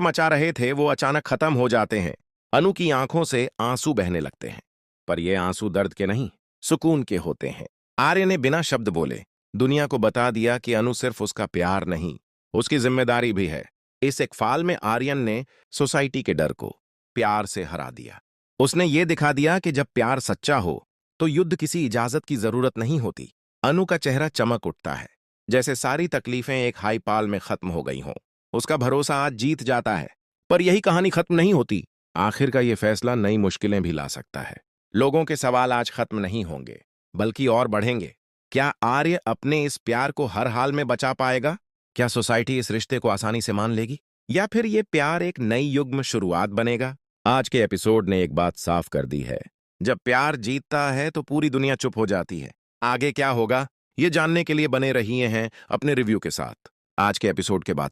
मचा रहे थे वो अचानक खत्म हो जाते हैं। अनु की आंखों से आंसू बहने लगते हैं, पर ये आंसू दर्द के नहीं, सुकून के होते हैं। आर्य ने बिना शब्द बोले दुनिया को बता दिया कि अनु सिर्फ उसका प्यार नहीं, उसकी जिम्मेदारी भी है। इस एक फाल में आर्यन ने सोसाइटी के डर को प्यार से हरा दिया। उसने ये दिखा दिया कि जब प्यार सच्चा हो तो युद्ध किसी इजाजत की जरूरत नहीं होती। अनु का चेहरा चमक उठता है, जैसे सारी तकलीफें एक हाई पाल में खत्म हो गई हों। उसका भरोसा आज जीत जाता है। पर यही कहानी खत्म नहीं होती। आखिर का ये फैसला नई मुश्किलें भी ला सकता है। लोगों के सवाल आज खत्म नहीं होंगे, बल्कि और बढ़ेंगे। क्या आर्य अपने इस प्यार को हर हाल में बचा पाएगा? क्या सोसाइटी इस रिश्ते को आसानी से मान लेगी, या फिर ये प्यार एक नई युग में शुरुआत बनेगा? आज के एपिसोड ने एक बात साफ कर दी है, जब प्यार जीतता है तो पूरी दुनिया चुप हो जाती है। आगे क्या होगा, ये जानने के लिए बने रहिए हैं अपने रिव्यू के साथ। आज के एपिसोड के बाद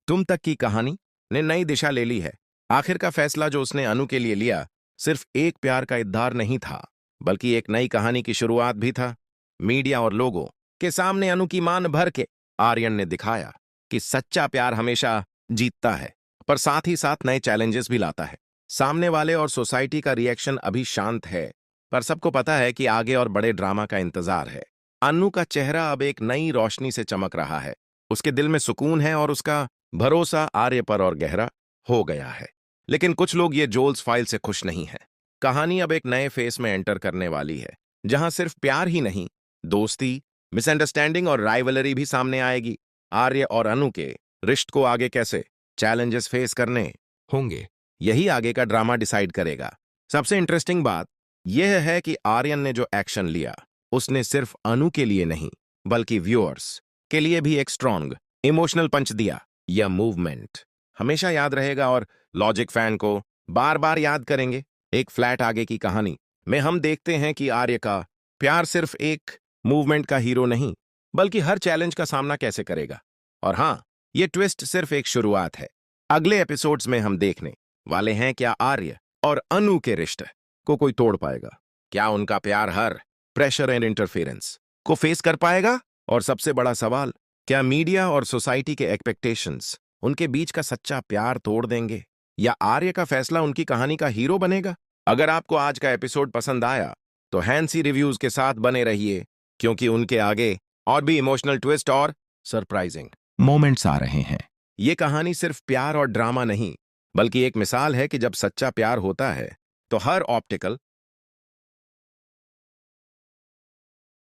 तुम तक की कहानी ने नई दिशा ले ली है। आखिर का फैसला जो उसने अनु के लिए लिया सिर्फ एक प्यार का इद्धार नहीं था, बल्कि एक नई कहानी की शुरुआत भी था। मीडिया और लोगों के सामने अनु की मान भर के आर्यन ने दिखाया कि सच्चा प्यार हमेशा जीतता है, पर साथ ही साथ नए चैलेंजेस भी लाता है। सामने वाले और सोसाइटी का रिएक्शन अभी शांत है, पर सबको पता है कि आगे और बड़े ड्रामा का इंतजार है। अनु का चेहरा अब एक नई रोशनी से चमक रहा है। उसके दिल में सुकून है और उसका भरोसा आर्य पर और गहरा हो गया है। लेकिन कुछ लोग ये जोल्स फाइल से खुश नहीं हैं। कहानी अब एक नए फेस में एंटर करने वाली है, जहां सिर्फ प्यार ही नहीं, दोस्ती, मिसअंडरस्टैंडिंग और राइवलरी भी सामने आएगी। आर्य और अनु के रिश्ते को आगे कैसे चैलेंजेस फेस करने होंगे, यही आगे का ड्रामा डिसाइड करेगा। सबसे इंटरेस्टिंग बात यह है कि आर्यन ने जो एक्शन लिया उसने सिर्फ अनु के लिए नहीं, बल्कि व्यूअर्स के लिए भी एक स्ट्रॉन्ग इमोशनल पंच दिया। यह मूवमेंट हमेशा याद रहेगा और लॉजिक फैन को बार बार याद करेंगे। एक फ्लैट आगे की कहानी में हम देखते हैं कि आर्य का प्यार सिर्फ एक मूवमेंट का हीरो नहीं, बल्कि हर चैलेंज का सामना कैसे करेगा। और हां, ये ट्विस्ट सिर्फ एक शुरुआत है। अगले एपिसोड्स में हम देखने वाले हैं क्या आर्य और अनु के रिश्ते को कोई तोड़ पाएगा, क्या उनका प्यार हर प्रेशर एंड इंटरफेरेंस को फेस कर पाएगा, और सबसे बड़ा सवाल, क्या मीडिया और सोसाइटी के एक्सपेक्टेशंस उनके बीच का सच्चा प्यार तोड़ देंगे, या आर्य का फैसला उनकी कहानी का हीरो बनेगा? अगर आपको आज का एपिसोड पसंद आया तो हैंसी रिव्यूज के साथ बने रहिए, क्योंकि उनके आगे और भी इमोशनल ट्विस्ट और सरप्राइजिंग मोमेंट्स आ रहे हैं। ये कहानी सिर्फ प्यार और ड्रामा नहीं, बल्कि एक मिसाल है कि जब सच्चा प्यार होता है तो हर ऑब्स्टिकल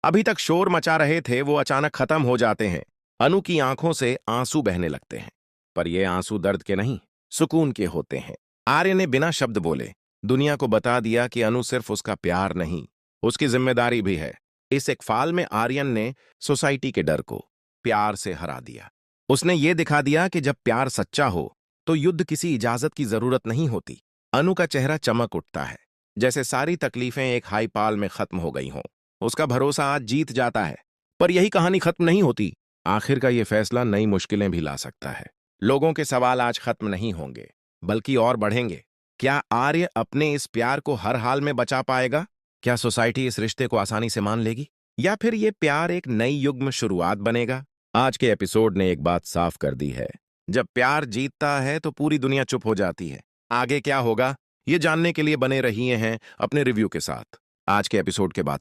अभी तक शोर मचा रहे थे वो अचानक खत्म हो जाते हैं। अनु की आंखों से आंसू बहने लगते हैं, पर ये आंसू दर्द के नहीं, सुकून के होते हैं। आर्य ने बिना शब्द बोले दुनिया को बता दिया कि अनु सिर्फ उसका प्यार नहीं, उसकी जिम्मेदारी भी है। इस एक फाल में आर्यन ने सोसाइटी के डर को प्यार से हरा दिया। उसने ये दिखा दिया कि जब प्यार सच्चा हो तो युद्ध किसी इजाजत की जरूरत नहीं होती। अनु का चेहरा चमक उठता है, जैसे सारी तकलीफें एक हाई पाल में खत्म हो गई हों। उसका भरोसा आज जीत जाता है। पर यही कहानी खत्म नहीं होती। आखिर का ये फैसला नई मुश्किलें भी ला सकता है। लोगों के सवाल आज खत्म नहीं होंगे, बल्कि और बढ़ेंगे। क्या आर्य अपने इस प्यार को हर हाल में बचा पाएगा? क्या सोसाइटी इस रिश्ते को आसानी से मान लेगी, या फिर ये प्यार एक नई युग में शुरुआत बनेगा? आज के एपिसोड ने एक बात साफ कर दी है, जब प्यार जीतता है तो पूरी दुनिया चुप हो जाती है। आगे क्या होगा, ये जानने के लिए बने रहिए हैं अपने रिव्यू के साथ। आज के एपिसोड के बाद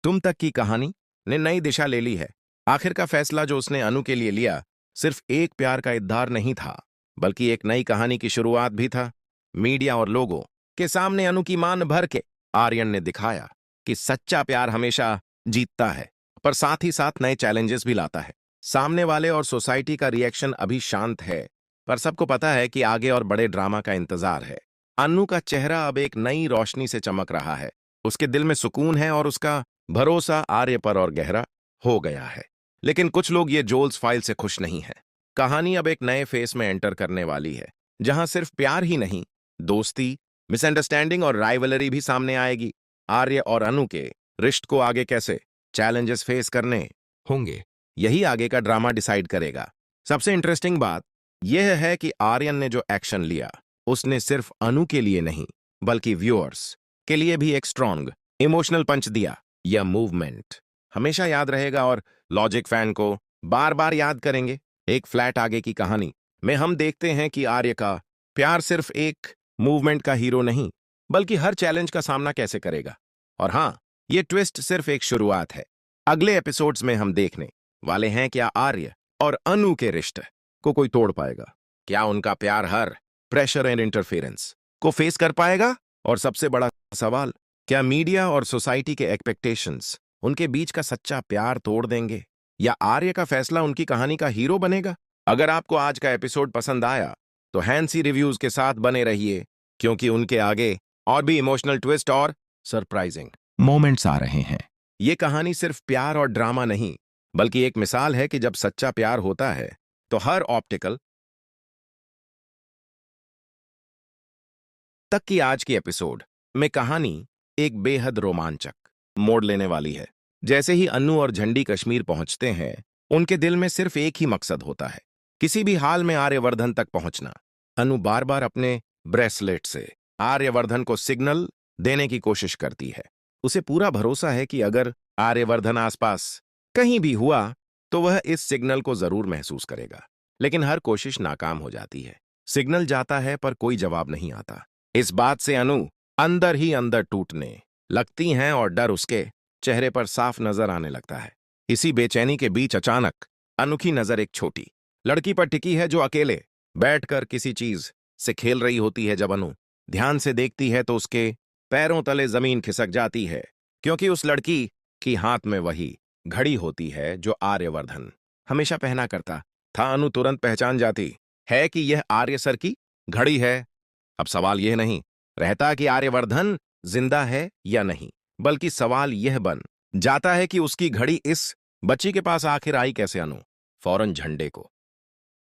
तुम तक की कहानी ने नई दिशा ले ली है। आखिर का फैसला जो उसने अनु के लिए लिया सिर्फ एक प्यार का इद्धार नहीं था, बल्कि एक नई कहानी की शुरुआत भी था। मीडिया और लोगों के सामने अनु की मान भर के आर्यन ने दिखाया कि सच्चा प्यार हमेशा जीतता है, पर साथ ही साथ नए चैलेंजेस भी लाता है। सामने वाले और सोसाइटी का रिएक्शन अभी शांत है, पर सबको पता है कि आगे और बड़े ड्रामा का इंतजार है। अनु का चेहरा अब एक नई रोशनी से चमक रहा है। उसके दिल में सुकून है और उसका भरोसा आर्य पर और गहरा हो गया है। लेकिन कुछ लोग ये जोल्स फाइल से खुश नहीं हैं। कहानी अब एक नए फेस में एंटर करने वाली है, जहां सिर्फ प्यार ही नहीं, दोस्ती, मिसअंडरस्टैंडिंग और राइवलरी भी सामने आएगी। आर्य और अनु के रिश्ते को आगे कैसे चैलेंजेस फेस करने होंगे, यही आगे का ड्रामा डिसाइड करेगा। सबसे इंटरेस्टिंग बात यह है कि आर्यन ने जो एक्शन लिया उसने सिर्फ अनु के लिए नहीं, बल्कि व्यूअर्स के लिए भी एक स्ट्रॉन्ग इमोशनल पंच दिया। यह मूवमेंट हमेशा याद रहेगा और लॉजिक फैन को बार बार याद करेंगे। एक फ्लैट आगे की कहानी में हम देखते हैं कि आर्य का प्यार सिर्फ एक मूवमेंट का हीरो नहीं, बल्कि हर चैलेंज का सामना कैसे करेगा। और हाँ, ये ट्विस्ट सिर्फ एक शुरुआत है। अगले एपिसोड्स में हम देखने वाले हैं क्या आर्य और अनु के रिश्ते को कोई तोड़ पाएगा, क्या उनका प्यार हर प्रेशर एंड इंटरफेरेंस को फेस कर पाएगा, और सबसे बड़ा सवाल, क्या मीडिया और सोसाइटी के एक्सपेक्टेशंस उनके बीच का सच्चा प्यार तोड़ देंगे, या आर्य का फैसला उनकी कहानी का हीरो बनेगा। अगर आपको आज का एपिसोड पसंद आया तो हैंसी रिव्यूज के साथ बने रहिए, क्योंकि उनके आगे और भी इमोशनल ट्विस्ट और सरप्राइजिंग मोमेंट्स आ रहे हैं। ये कहानी सिर्फ प्यार और ड्रामा नहीं, बल्कि एक मिसाल है कि जब सच्चा प्यार होता है तो हर ऑब्स्टिकल तक की आज की एपिसोड में कहानी एक बेहद रोमांचक मोड़ लेने वाली है। जैसे ही अन्नू और झंडी कश्मीर पहुंचते हैं, उनके दिल में सिर्फ एक ही मकसद होता है, किसी भी हाल में आर्यवर्धन तक पहुंचना। अनु बार बार अपने ब्रेसलेट से आर्यवर्धन को सिग्नल देने की कोशिश करती है। उसे पूरा भरोसा है कि अगर आर्यवर्धन आसपास कहीं भी हुआ तो वह इस सिग्नल को जरूर महसूस करेगा। लेकिन हर कोशिश नाकाम हो जाती है। सिग्नल जाता है पर कोई जवाब नहीं आता। इस बात से अनु अंदर ही अंदर टूटने लगती हैं और डर उसके चेहरे पर साफ नजर आने लगता है। इसी बेचैनी के बीच अचानक अनु की नजर एक छोटी लड़की पर टिकी है, जो अकेले बैठकर किसी चीज से खेल रही होती है। जब अनु ध्यान से देखती है तो उसके पैरों तले जमीन खिसक जाती है, क्योंकि उस लड़की की हाथ में वही घड़ी होती है जो आर्यवर्धन हमेशा पहना करता था। अनु तुरंत पहचान जाती है कि यह आर्य सर की घड़ी है। अब सवाल यह नहीं रहता कि आर्यवर्धन जिंदा है या नहीं, बल्कि सवाल यह बन जाता है कि उसकी घड़ी इस बच्ची के पास आखिर आई कैसे। अनु फौरन झंडे को